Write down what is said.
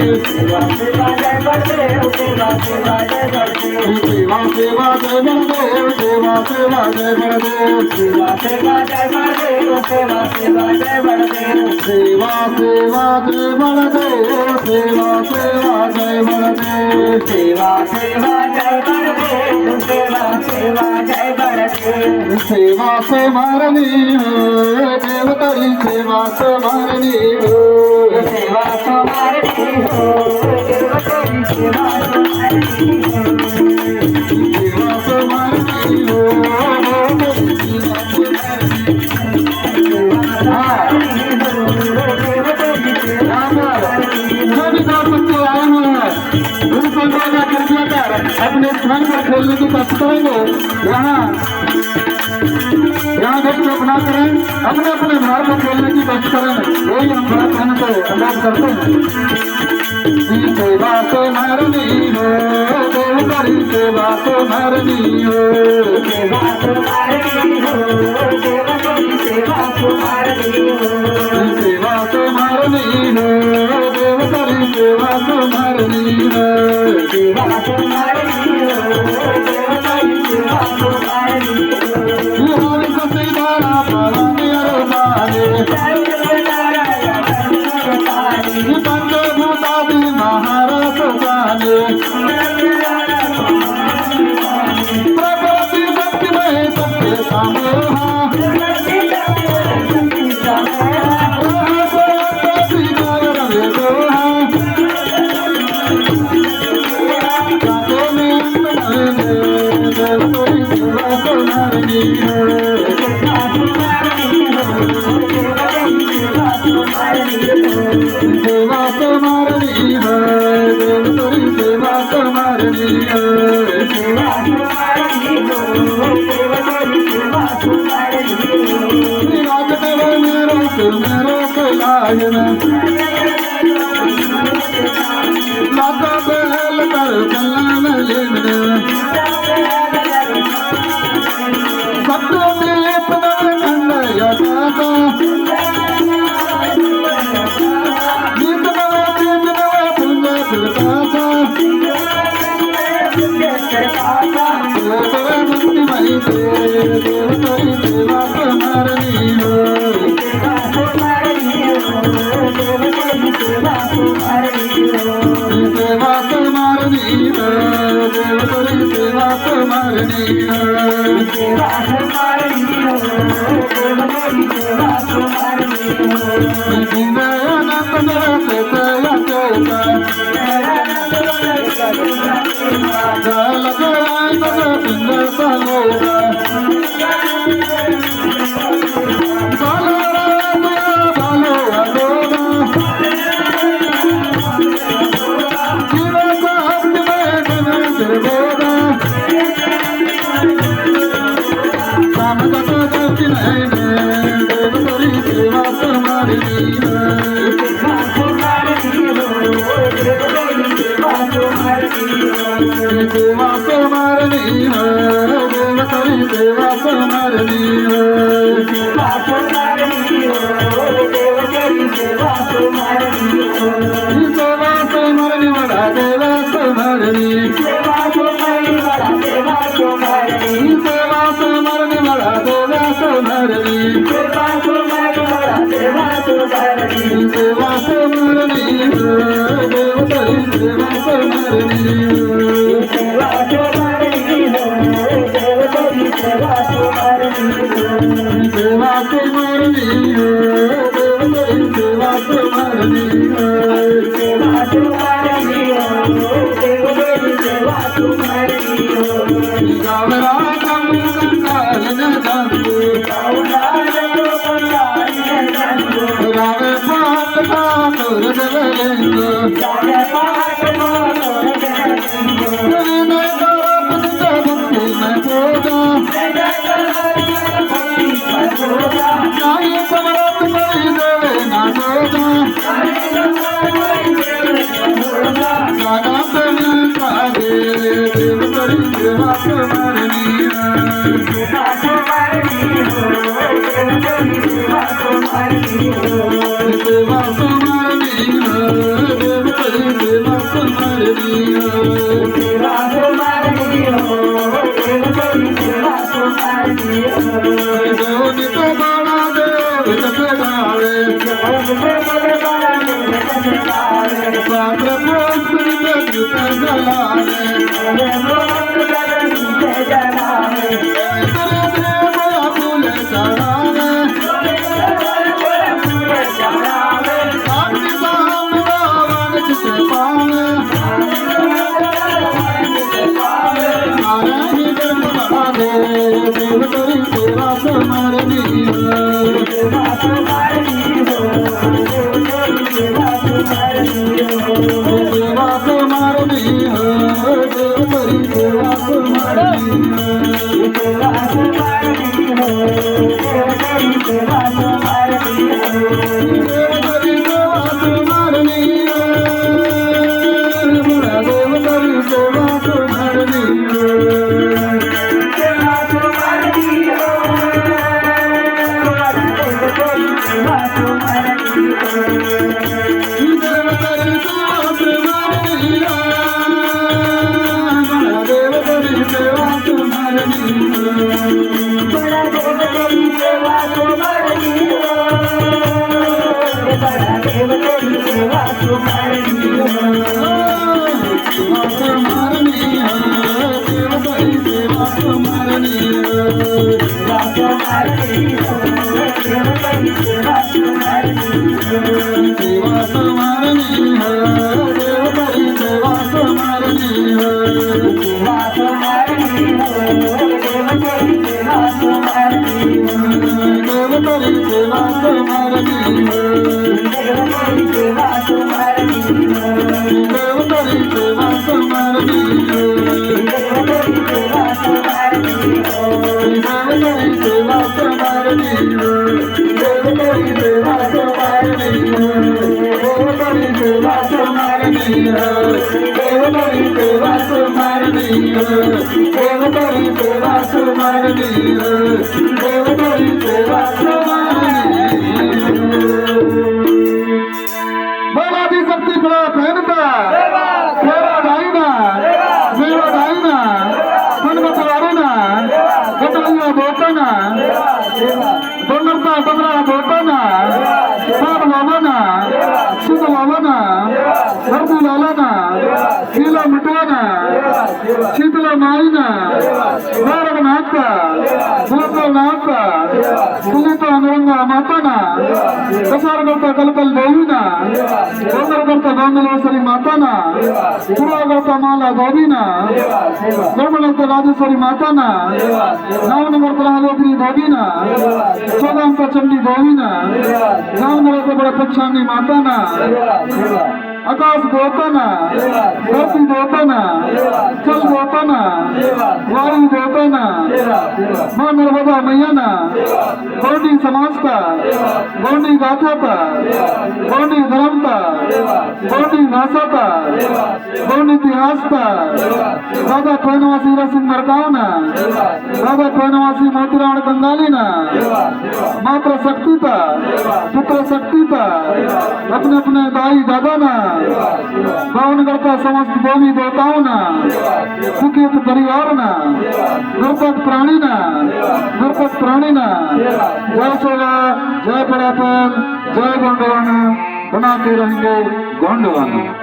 सेवा सेवा जय बलदेव सेवा सेवा जय बलदेव सेवा सेवा जय बलदेव सेवा सेवा जय बलदेव सेवा सेवा जय बलदेव सेवा सेवा जय बलदेव सेवा सेवा जय बलदेव सेवा सेवा जय बलदेव सेवा सेवा जय बलदेव सेवा सेवा जय बलदेव सेवा समारणी हो देव तरी सेवा समारणी हो सेवा समारणी हो देव तेरी सेवा समारणी हो सेवा समारणी हो जो भी दो बच्चे आए हुए हैं उनको कृपया कर अपने स्थान पर खेलने की कोशिश करेंगे। यहाँ देखो अपना करें अपने अपने भाव को खेलने की कोशिश करें यही हम थोड़ा कहने को अनुरोध करते हैं। सेवा से मारनी हो देव करी सेवा से मारनी हो सेवा समारणी हो देव तेरी सेवा समारणी हो सेवा से मारनी हो देव करी सेवा से मारनी हो सेवा समारणी हो देव तेरी सेवा समारणी हो हरि सीतारा पराने अरबाने पंचभूतादि महारस जाने प्रकृति भक्ति में सबके सामोहा सेवा समारणी है देव तेरी सेवा समारणी है सेवा समारणी हो देव तेरी सेवा समारणी हो राज देव मेरो कैलाश में लाता बहल कर कल्याण लेने सत्य में पदम खंड यथा गीत नवा गीत नवा पुंज फिरता मुक्ति मई देव तेरी सेवा समारणी हो सेवा समारणी हो देव तेरी सेवा समारणी हो सेवा समारणी हो देव तेरी सेवा समारणी हो सेवा समारणी हो देव तेरी सेवा समारणी हो अनंत जल जय पिंड सलोगा बालो अगोगा जीव साहब में दुर्गोगा कामगत जति नहीं देव तेरी सेवा समारणी है सेवा समारणी हो देव तेरी सेवा समारणी हो सेवा समारणी है देव तेरी सेवा समारणी है सेवा समारणी हो देव तेरी सेवा समारणी हो सेवा समारणी बड़ा देवा समारणी सेवा समारणी बड़ा सेवा समारणी सेवा समारणी बड़ा देवा समारणी सेवा समारणी बड़ा सेवा समारणी सेवा समारणी है देव तेरी सेवा समारणी है सेवा समारणी हो देव तेरी सेवा समारणी हो सेवा समारणी है देव तेरी सेवा समारणी है सेवा समारणी हो देव तेरी सेवा समारणी हो गावरा कम कंकाल न दांदू रावे पात ठाकुर देवलिंग गोविंद करपत भक्ति में भोगा नाई समरत मरी देवे ना भोगा गाना प्रेमी कागे देव करी सेवा समारणी है सेवा समारणी है देव तेरी सेवा समारणी है जोनी तो बड़ा देव जगदावे पात्र पुत्र जगत जलावे बड़ा फूल चढ़ावे अपनी बाम रावण चित पावे नारायण जन्म बड़ा देव करी सेवा तुम्हारी सेवा तुम्हारी देव करी सेवा तुम्हारी देव करी सेवा तुम्हारी देव करी सेवा तुम्हारी बोलादी शक्ति बड़ा पहनता तेरा डाइना मेरा डाइना मन बतवारेना बतलिया बोतना दोनरता बदरा बोतना सार वावना सुध वावना हरदी लालाना शीला मिटवाना शीतला माईना नारग नाथा भूतल नाथा सुनीता अनुरंगा माताना प्रसार करता कलकल देवीना गोंदर करता गोंदलेश्वरी माताना पुरा करता माला देवीना गोंदलता राजेश्वरी माताना नावन करता हालोद्री देवीना चौदांता चंडी देवीना नावन करता बड़ा पक्षानी माताना आकाश देवताना धरती देवताना जल देवताना वायु देवताना मां नर्मदा मैयाना गौडी समाज का गौडी गाथा का गौडी धर्म का गौडी भाषा का गौडी इतिहास का दादा पैनवासी रसिंह मरकावना दादा पैनवासी मोतीराम कंगालीना मात्र शक्ति था पुत्र शक्ति था अपने अपने दाई दादा ना पावन करता समस्त देवी देवताओं ना सुखित परिवार ना निर्पक प्राणी ना जय सेवा जय परापन जय गोंडवाना बनाते रहेंगे गोंडवाना।